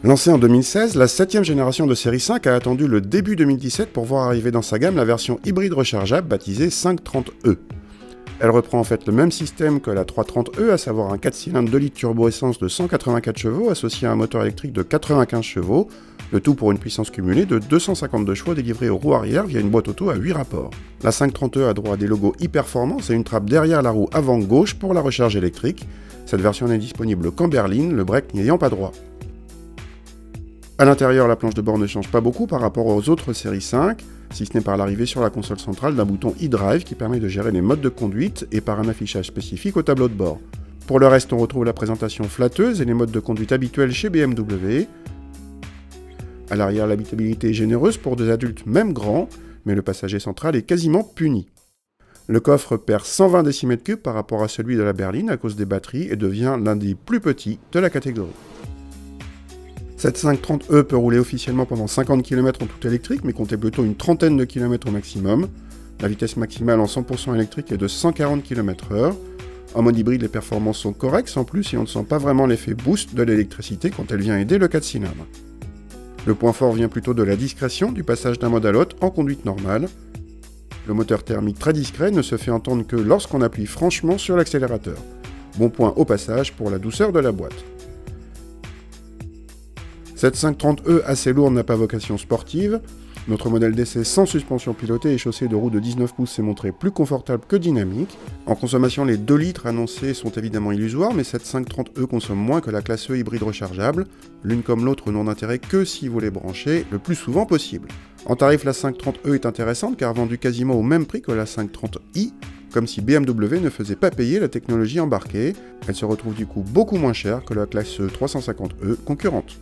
Lancée en 2016, la 7ème génération de série 5 a attendu le début 2017 pour voir arriver dans sa gamme la version hybride rechargeable baptisée 530e. Elle reprend en fait le même système que la 330e, à savoir un 4 cylindres 2 litres turbo-essence de 184 chevaux associé à un moteur électrique de 95 chevaux, le tout pour une puissance cumulée de 252 chevaux délivrés aux roues arrière via une boîte auto à 8 rapports. La 530e a droit à des logos e-performance et une trappe derrière la roue avant gauche pour la recharge électrique. Cette version n'est disponible qu'en berline, le break n'y ayant pas droit. A l'intérieur, la planche de bord ne change pas beaucoup par rapport aux autres séries 5, si ce n'est par l'arrivée sur la console centrale d'un bouton e-drive qui permet de gérer les modes de conduite et par un affichage spécifique au tableau de bord. Pour le reste, on retrouve la présentation flatteuse et les modes de conduite habituels chez BMW. À l'arrière, l'habitabilité est généreuse pour deux adultes même grands, mais le passager central est quasiment puni. Le coffre perd 120 décimètres cubes par rapport à celui de la berline à cause des batteries et devient l'un des plus petits de la catégorie. Cette 530e peut rouler officiellement pendant 50 km en tout électrique, mais comptez plutôt une trentaine de kilomètres au maximum. La vitesse maximale en 100% électrique est de 140 km/h. En mode hybride, les performances sont correctes sans plus et on ne sent pas vraiment l'effet boost de l'électricité quand elle vient aider le 4 cylindres. Le point fort vient plutôt de la discrétion du passage d'un mode à l'autre en conduite normale. Le moteur thermique très discret ne se fait entendre que lorsqu'on appuie franchement sur l'accélérateur. Bon point au passage pour la douceur de la boîte. Cette 530e assez lourde n'a pas vocation sportive. Notre modèle d'essai sans suspension pilotée et chaussé de roues de 19 pouces s'est montré plus confortable que dynamique. En consommation, les 2 litres annoncés sont évidemment illusoires, mais cette 530e consomme moins que la classe E hybride rechargeable. L'une comme l'autre n'ont d'intérêt que si vous les branchez le plus souvent possible. En tarif, la 530e est intéressante car vendue quasiment au même prix que la 530i, comme si BMW ne faisait pas payer la technologie embarquée. Elle se retrouve du coup beaucoup moins chère que la classe E 350e concurrente.